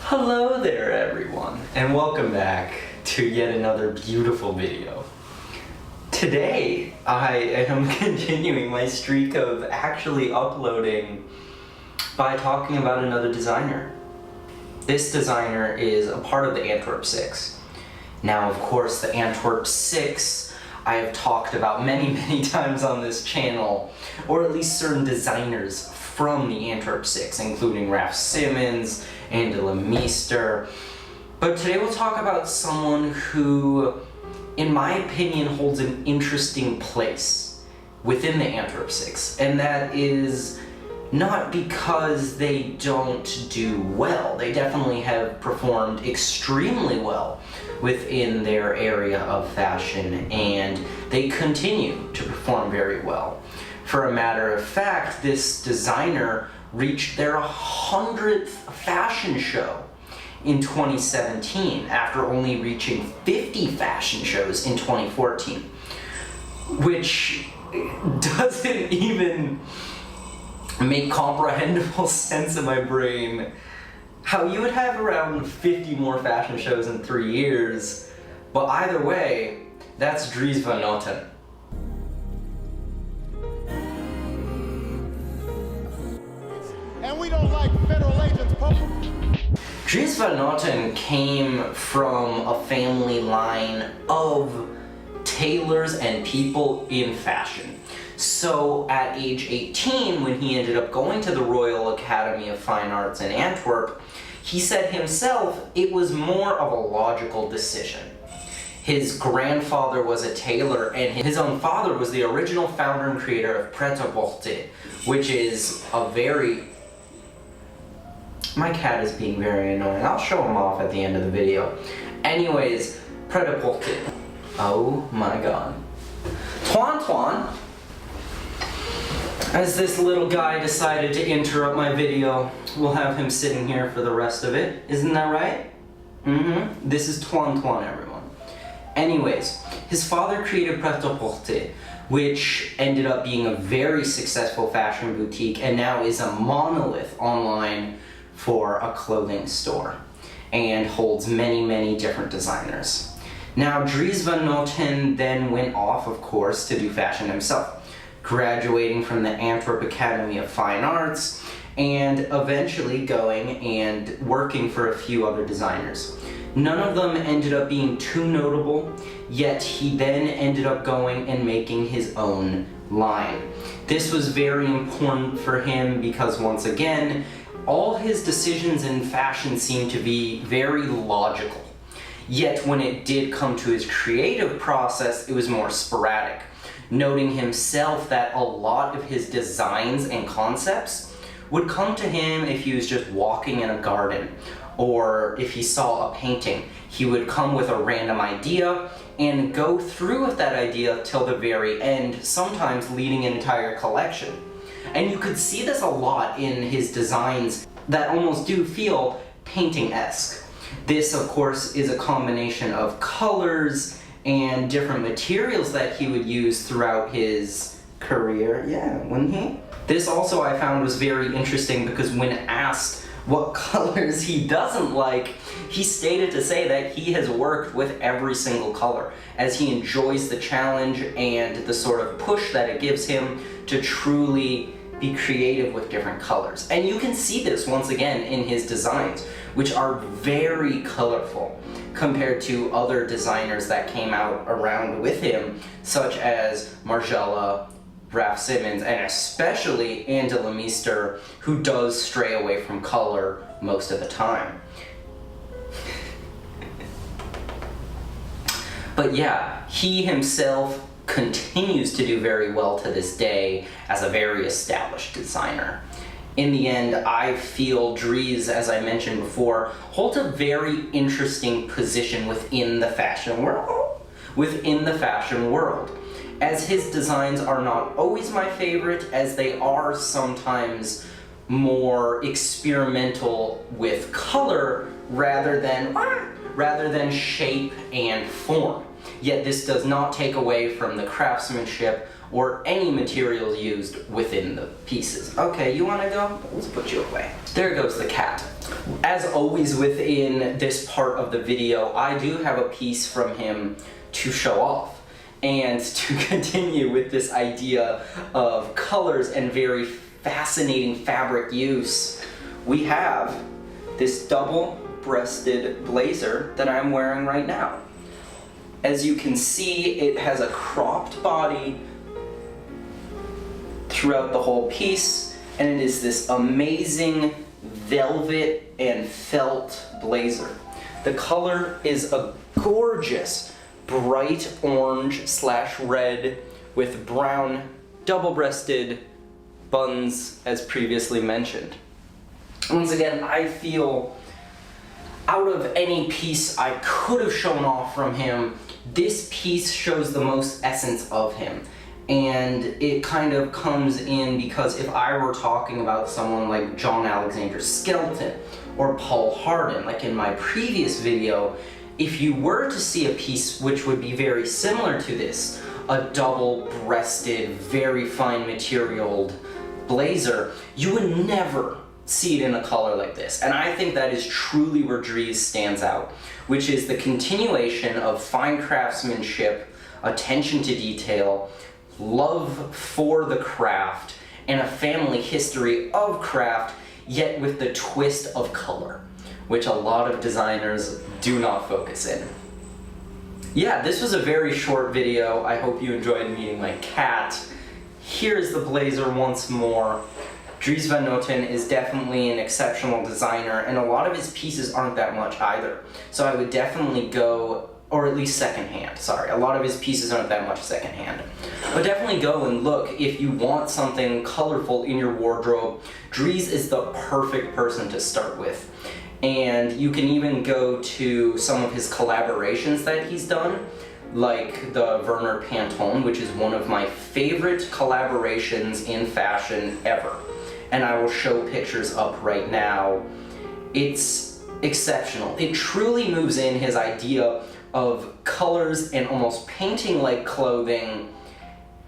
Hello there everyone, and welcome back to yet another beautiful video. Today, I am continuing my streak of actually uploading by talking about another designer. This designer is a part of the Antwerp 6. Now, of course, the Antwerp 6 I have talked about many times on this channel, or at least certain designers from the Antwerp 6, including Raf Simons and de la Meester. But today we'll talk about someone who, in my opinion, holds an interesting place within the Antwerp 6, and that is not because they don't do well. They definitely have performed extremely well within their area of fashion, and they continue to perform very well. For a matter of fact, this designer reached their 100th fashion show in 2017 after only reaching 50 fashion shows in 2014, which doesn't even make comprehensible sense in my brain. How you would have around 50 more fashion shows in 3 years, but either way, that's Dries Van Noten. And we don't like federal agents, Dries Van Noten came from a family line of tailors and people in fashion. So at age 18, when he ended up going to the Royal Academy of Fine Arts in Antwerp, he said himself it was more of a logical decision. His grandfather was a tailor, and his own father was the original founder and creator of Pret-a-Porter, which is a very... My cat is being very annoying. I'll show him off at the end of the video. Anyways, Pret-a-Porter. Oh my god. Tuan, as this little guy decided to interrupt my video, we'll have him sitting here for the rest of it. Isn't that right? This is Tuan, everyone. Anyways, his father created Pret-a-Porter, which ended up being a very successful fashion boutique and now is a monolith online for a clothing store and holds many different designers. Now, Dries Van Noten then went off, of course, to do fashion himself, graduating from the Antwerp Academy of Fine Arts and eventually going and working for a few other designers. None of them ended up being too notable, yet he then ended up going and making his own line. This was very important for him because, once again, all his decisions in fashion seemed to be very logical. Yet when it did come to his creative process, it was more sporadic, noting himself that a lot of his designs and concepts would come to him if he was just walking in a garden, or if he saw a painting. He would come with a random idea and go through with that idea till the very end, sometimes leading an entire collection. And you could see this a lot in his designs that almost do feel painting-esque. This, of course, is a combination of colors and different materials that he would use throughout his career. Yeah, wouldn't he? This also I found was very interesting because when asked what colors he doesn't like, he stated to say that he has worked with every single color, as he enjoys the challenge and the sort of push that it gives him to truly be creative with different colors. And you can see this once again in his designs, which are very colorful compared to other designers that came out around with him, such as Margiela, Raf Simons, and especially de la Meester, who does stray away from color most of the time. But yeah, he himself continues to do very well to this day as a very established designer. In the end, I feel Dries, as I mentioned before, holds a very interesting position within the fashion world. As his designs are not always my favorite, as they are sometimes more experimental with color rather than shape and form. Yet this does not take away from the craftsmanship or any materials used within the pieces. Okay, you wanna go? Let's put you away. There goes the cat. As always within this part of the video, I do have a piece from him to show off. And to continue with this idea of colors and very fascinating fabric use, we have this double-breasted blazer that I'm wearing right now. As you can see, it has a cropped body throughout the whole piece, and it is this amazing velvet and felt blazer. The color is a gorgeous bright orange/red with brown double-breasted buttons as previously mentioned. Once again, I feel out of any piece I could have shown off from him, this piece shows the most essence of him. And it kind of comes in because if I were talking about someone like John Alexander Skelton or Paul Hardin, like in my previous video, if you were to see a piece which would be very similar to this, a double-breasted, very fine materialed blazer, you would never see it in a color like this. And I think that is truly where Drees stands out, which is the continuation of fine craftsmanship, attention to detail, love for the craft, and a family history of craft, yet with the twist of color, which a lot of designers do not focus in. Yeah, this was a very short video. I hope you enjoyed meeting my cat. Here's the blazer once more. Dries Van Noten is definitely an exceptional designer, and a lot of his pieces aren't that much either. So I would definitely go, or at least secondhand, sorry. A lot of his pieces aren't that much secondhand. But definitely go and look if you want something colorful in your wardrobe. Dries is the perfect person to start with. And you can even go to some of his collaborations that he's done, like the Werner Pantone, which is one of my favorite collaborations in fashion ever. And I will show pictures up right now. It's exceptional. It truly moves in his idea of colors and almost painting like clothing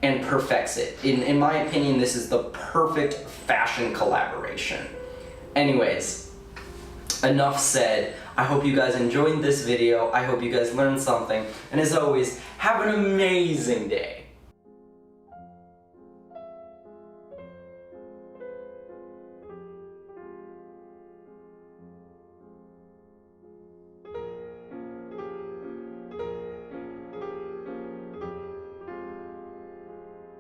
and perfects it. In my opinion, this is the perfect fashion collaboration. Anyways, enough said. I hope you guys enjoyed this video. I hope you guys learned something. And as always, have an amazing day.